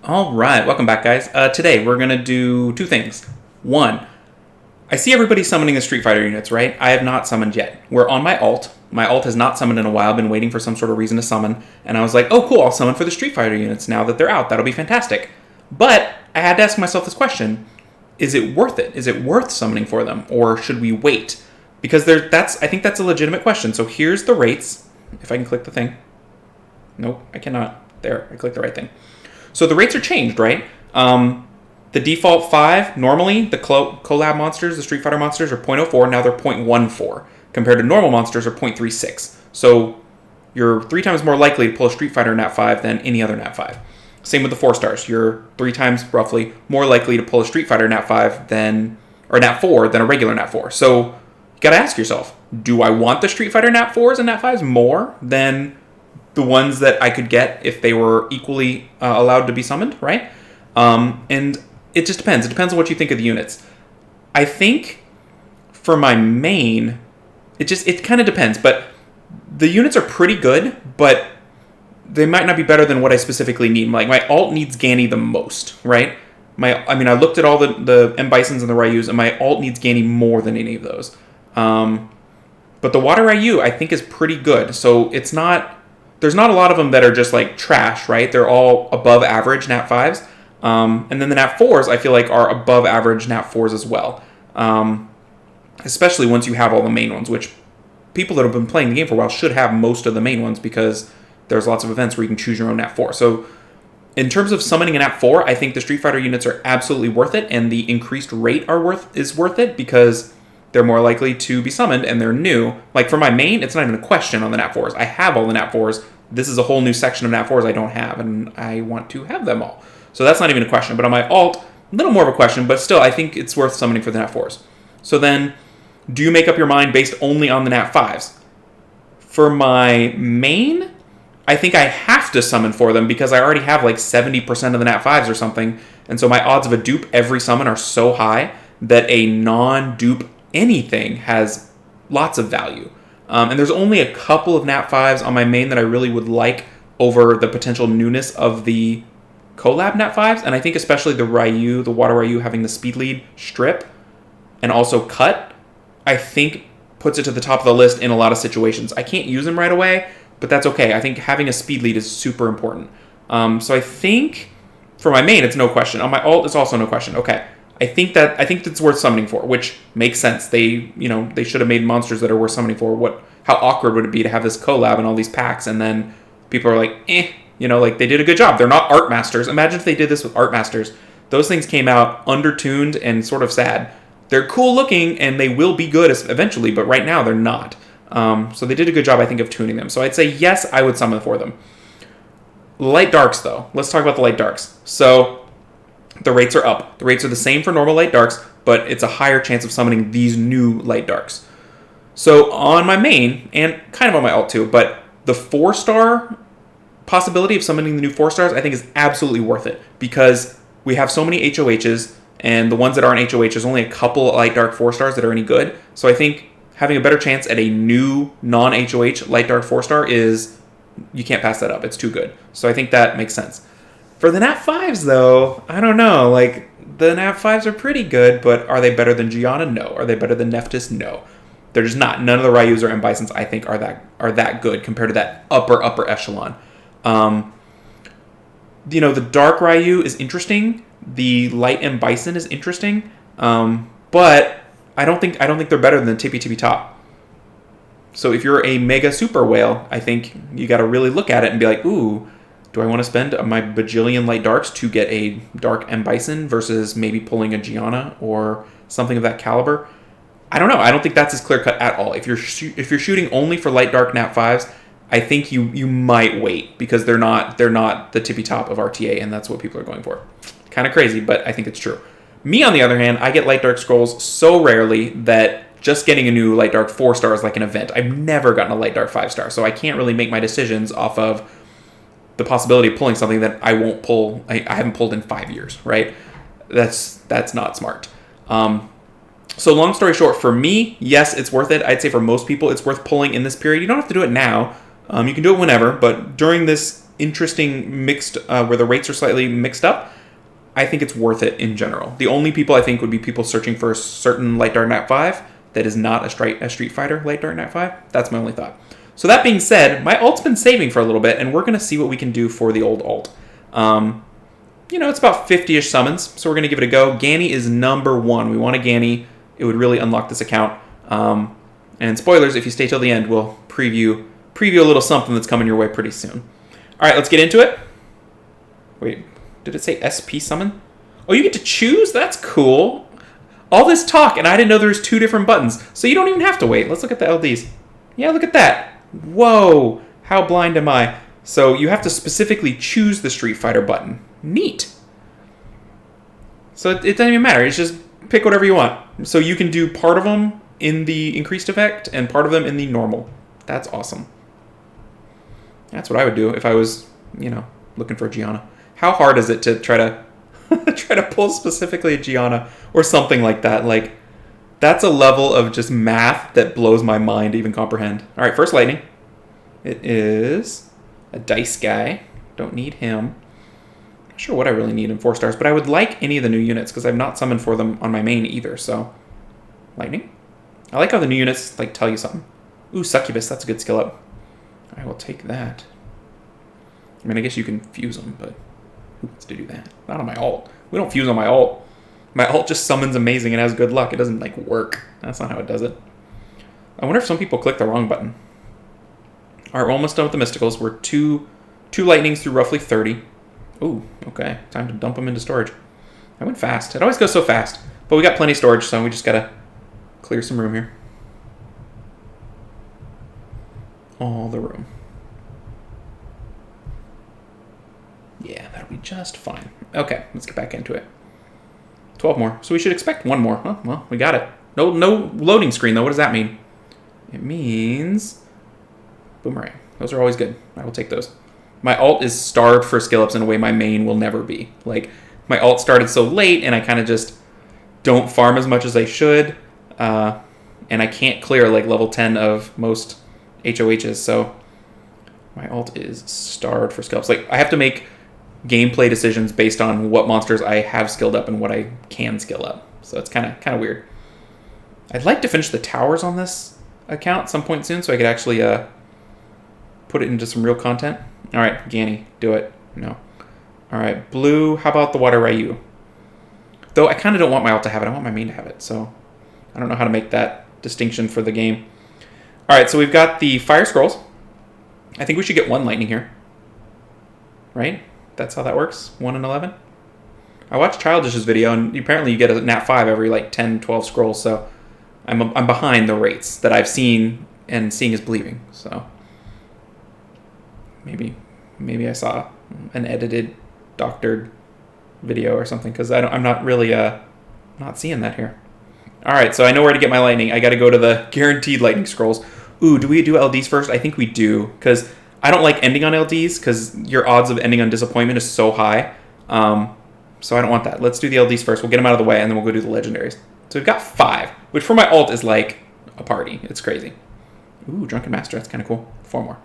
All right, welcome back, guys. Today we're gonna do two things. One, I see everybody summoning the Street Fighter units, right? I have not summoned yet. We're on my alt. My alt has not summoned in a while. I've been waiting for some sort of reason to summon, and I was like, oh, cool, I'll summon for the Street Fighter units now that they're out. That'll be fantastic. But I had to ask myself this question: is it worth it? Is it worth summoning for them, or should we wait? Because I think that's a legitimate question. So here's the rates. If I can click the thing. Nope, I cannot. There, I clicked the right thing. So the rates are changed, right? The default 5, normally the collab monsters, the Street Fighter monsters, are 0.04. Now they're 0.14, compared to normal monsters are 0.36. So you're 3 times more likely to pull a Street Fighter Nat 5 than any other Nat 5. Same with the 4 stars. You're 3 times, roughly, more likely to pull a Street Fighter Nat 5 or Nat 4 than a regular Nat 4. So you gotta ask yourself, do I want the Street Fighter Nat 4s and Nat 5s more than the ones that I could get if they were equally allowed to be summoned, right? And it just depends. It depends on what you think of the units. I think for my main, it kind of depends. But the units are pretty good, but they might not be better than what I specifically need. Like my alt needs Ganny the most, right? I looked at all the M Bisons and the Ryus, and my alt needs Ganny more than any of those. But the Water Ryu I think is pretty good. So there's not a lot of them that are just like trash, right? They're all above average Nat 5s. And then the Nat 4s, I feel like, are above average Nat 4s as well. Especially once you have all the main ones, which people that have been playing the game for a while should have most of the main ones because there's lots of events where you can choose your own Nat 4. So in terms of summoning a Nat 4, I think the Street Fighter units are absolutely worth it, and the increased rate is worth it because they're more likely to be summoned and they're new. Like for my main, it's not even a question on the Nat 4s. I have all the Nat 4s. This is a whole new section of Nat 4s I don't have, and I want to have them all. So that's not even a question. But on my alt, a little more of a question, but still, I think it's worth summoning for the Nat 4s. So then, do you make up your mind based only on the Nat 5s? For my main, I think I have to summon for them because I already have like 70% of the Nat 5s or something. And so my odds of a dupe every summon are so high that a non-dupe anything has lots of value. And there's only a couple of Nat 5s on my main that I really would like over the potential newness of the collab Nat 5s. And I think especially the Water Ryu having the speed lead strip and also cut, I think puts it to the top of the list in a lot of situations. I can't use them right away, but that's okay. I think having a speed lead is super important. So I think for my main, it's no question. On my alt, it's also no question. Okay. I think that's worth summoning for, which makes sense. They should have made monsters that are worth summoning for. How awkward would it be to have this collab and all these packs, and then people are like, like they did a good job. They're not Art Masters. Imagine if they did this with Art Masters. Those things came out undertuned and sort of sad. They're cool looking, and they will be good eventually, but right now they're not. So they did a good job, I think, of tuning them. So I'd say yes, I would summon for them. Light Darks, though. Let's talk about the Light Darks. So the rates are up. The rates are the same for normal Light Darks, but it's a higher chance of summoning these new Light Darks. So on my main, and kind of on my alt too, but the 4-star possibility of summoning the new 4 stars I think is absolutely worth it because we have so many HOHs, and the ones that aren't HOH, there's only a couple Light Dark 4 stars that are any good. So I think having a better chance at a new non-HOH Light Dark 4-star you can't pass that up. It's too good. So I think that makes sense. For the Nat 5s, though, I don't know. Like, the Nat 5s are pretty good, but are they better than Gianna? No. Are they better than Nephthys? No. They're just not. None of the Ryus or M Bisons, I think, are that good compared to that upper echelon. The Dark Ryu is interesting. The Light M Bison is interesting. But I don't think they're better than the Tippy Tippy Top. So if you're a Mega Super Whale, I think you got to really look at it and be like, ooh, do I want to spend my bajillion Light Darks to get a Dark M Bison versus maybe pulling a Gianna or something of that caliber? I don't know. I don't think that's as clear cut at all. If you're shooting only for Light Dark Nat 5s, I think you might wait because they're not the tippy top of RTA, and that's what people are going for. Kind of crazy, but I think it's true. Me, on the other hand, I get Light Dark Scrolls so rarely that just getting a new Light Dark 4-star is like an event. I've never gotten a Light Dark 5-star, so I can't really make my decisions off of the possibility of pulling something that I won't pull. I haven't pulled in 5 years, right? That's not smart. So long story short, for me, yes, it's worth it. I'd say for most people, it's worth pulling in this period. You don't have to do it now. You can do it whenever, but during this interesting mixed, where the rates are slightly mixed up, I think it's worth it in general. The only people I think would be people searching for a certain Light Dark Nat 5 that is not a Street Fighter Light Dark Nat 5. That's my only thought. So that being said, my alt's been saving for a little bit, and we're going to see what we can do for the old alt. It's about 50-ish summons, so we're going to give it a go. Ganny is number 1. We want a Ganny. It would really unlock this account. And spoilers, if you stay till the end, we'll preview a little something that's coming your way pretty soon. All right, let's get into it. Wait, did it say SP summon? Oh, you get to choose? That's cool. All this talk, and I didn't know there was 2 different buttons, so you don't even have to wait. Let's look at the LDs. Yeah, look at that. Whoa, how blind am I? So you have to specifically choose the Street Fighter button. Neat. So it doesn't even matter. It's just pick whatever you want. So you can do part of them in the increased effect and part of them in the normal. That's awesome. That's what I would do if I was, looking for a Gianna. How hard is it to try to pull specifically a Gianna or something like that? Like, that's a level of just math that blows my mind to even comprehend. All right, first lightning. It is a dice guy. Don't need him. Not sure what I really need in 4 stars, but I would like any of the new units because I've not summoned for them on my main either. So, lightning. I like how the new units tell you something. Ooh, Succubus. That's a good skill up. I will take that. I mean, I guess you can fuse them, but who wants to do that? Not on my ult. We don't fuse on my ult. My ult just summons amazing and has good luck. It doesn't, work. That's not how it does it. I wonder if some people click the wrong button. All right, we're almost done with the Mysticals. We're two lightnings through roughly 30. Ooh, okay. Time to dump them into storage. I went fast. It always goes so fast. But we got plenty of storage, so we just got to clear some room here. All the room. Yeah, that'll be just fine. Okay, let's get back into it. 12 more. So we should expect 1 more. Huh? Well, we got it. No loading screen, though. What does that mean? It means boomerang. Those are always good. I will take those. My alt is starved for skill ups in a way my main will never be. My alt started so late, and I kind of just don't farm as much as I should. And I can't clear, level 10 of most HOHs, so my alt is starved for skill ups. I have to make gameplay decisions based on what monsters I have skilled up and what I can skill up. So it's kind of weird. I'd like to finish the towers on this account some point soon so I could actually put it into some real content. All right, Ganny, do it. No. All right, blue, how about the Water Ryu? Though I kind of don't want my alt to have it. I want my main to have it. So I don't know how to make that distinction for the game. All right, so we've got the Fire Scrolls. I think we should get 1 lightning here. Right? That's how that works? 1 in 11? I watched Childish's video, and apparently you get a Nat 5 every 10, 12 scrolls, so I'm behind the rates that I've seen, and seeing is believing, so maybe I saw an edited, doctored video or something, because I'm not really not seeing that here. Alright, so I know where to get my lightning. I gotta go to the guaranteed lightning scrolls. Ooh, do we do LDs first? I think we do, because I don't like ending on LDs because your odds of ending on disappointment is so high. So I don't want that. Let's do the LDs first. We'll get them out of the way, and then we'll go do the legendaries. So we've got 5, which for my alt is like a party. It's crazy. Ooh, Drunken Master. That's kind of cool. 4 more.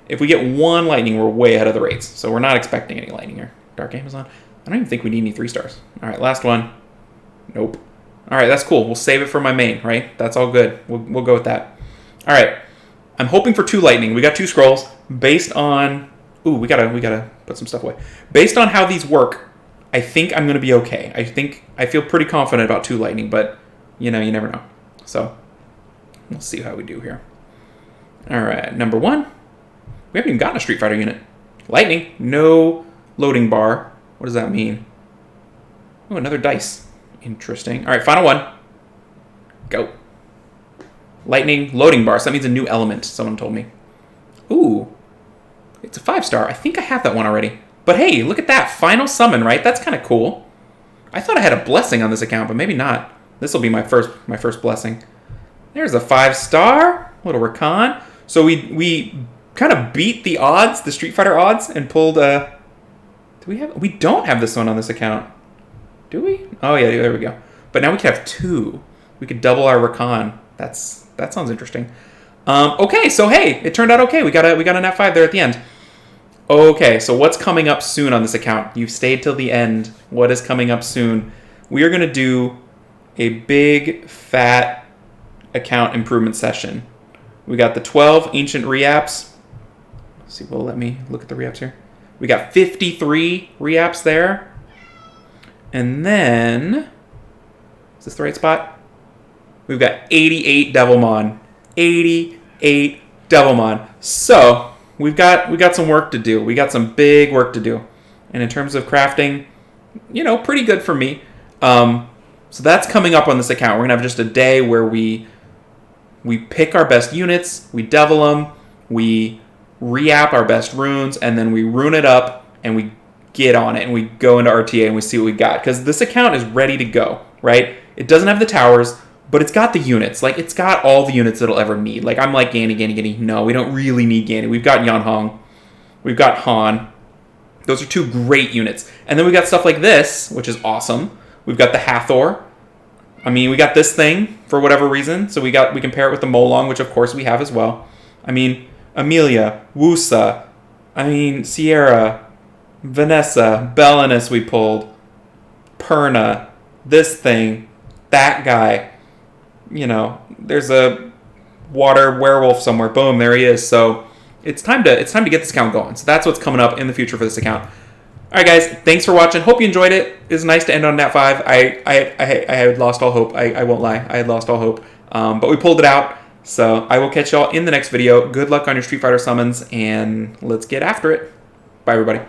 If we get 1 lightning, we're way ahead of the rates. So we're not expecting any lightning here. Dark Amazon. I don't even think we need any 3 stars. All right, last one. Nope. All right, that's cool. We'll save it for my main, right? That's all good. We'll go with that. All right. I'm hoping for 2 lightning. We got 2 scrolls based on... Ooh, we gotta put some stuff away. Based on how these work, I think I'm gonna be okay. I feel pretty confident about 2 lightning, but you never know. So we'll see how we do here. All right, number 1. We haven't even gotten a Street Fighter unit. Lightning, no loading bar. What does that mean? Oh, another dice. Interesting. All right, final 1. Go. Lightning, loading bar. So that means a new element, someone told me. Ooh. It's a 5-star. I think I have that one already. But hey, look at that. Final summon, right? That's kind of cool. I thought I had a blessing on this account, but maybe not. This will be my first blessing. There's a 5-star. Little Rakan. So we kind of beat the odds, the Street Fighter odds, and pulled we don't have this one on this account. Do we? Oh yeah, there we go. But now we could have 2. We could double our Rakan. That sounds interesting. Okay, so hey, it turned out okay. We got a Nat 5 there at the end. Okay, so what's coming up soon on this account? You've stayed till the end. What is coming up soon? We are going to do a big, fat account improvement session. We got the 12 ancient reapps. Let's see, well, let me look at the reapps here. We got 53 reapps there. And then, is this the right spot? We've got 88 Devilmon. 88 Devilmon. So, we got some work to do. We got some big work to do. And in terms of crafting, pretty good for me. So that's coming up on this account. We're going to have just a day where we pick our best units, we devil them, we re-app our best runes, and then we rune it up, and we get on it, and we go into RTA, and we see what we got. Because this account is ready to go, right? It doesn't have the towers, but it's got the units. Like, it's got all the units it'll ever need. Like, I'm like, Ganny. No, we don't really need Ganny. We've got Yanhong. We've got Han. Those are two great units. And then we got stuff like this, which is awesome. We've got the Hathor. I mean, we got this thing for whatever reason. So we can pair it with the Molong, which of course we have as well. I mean, Amelia, Wusa, Sierra, Vanessa, Belinus we pulled, Perna, this thing, that guy. There's a water werewolf somewhere. Boom, there he is. So it's time to get this account going. So that's what's coming up in the future for this account. All right, guys, thanks for watching. Hope you enjoyed it. It was nice to end on Nat 5. I had lost all hope. I won't lie. I had lost all hope. But we pulled it out. So I will catch y'all in the next video. Good luck on your Street Fighter summons, and let's get after it. Bye, everybody.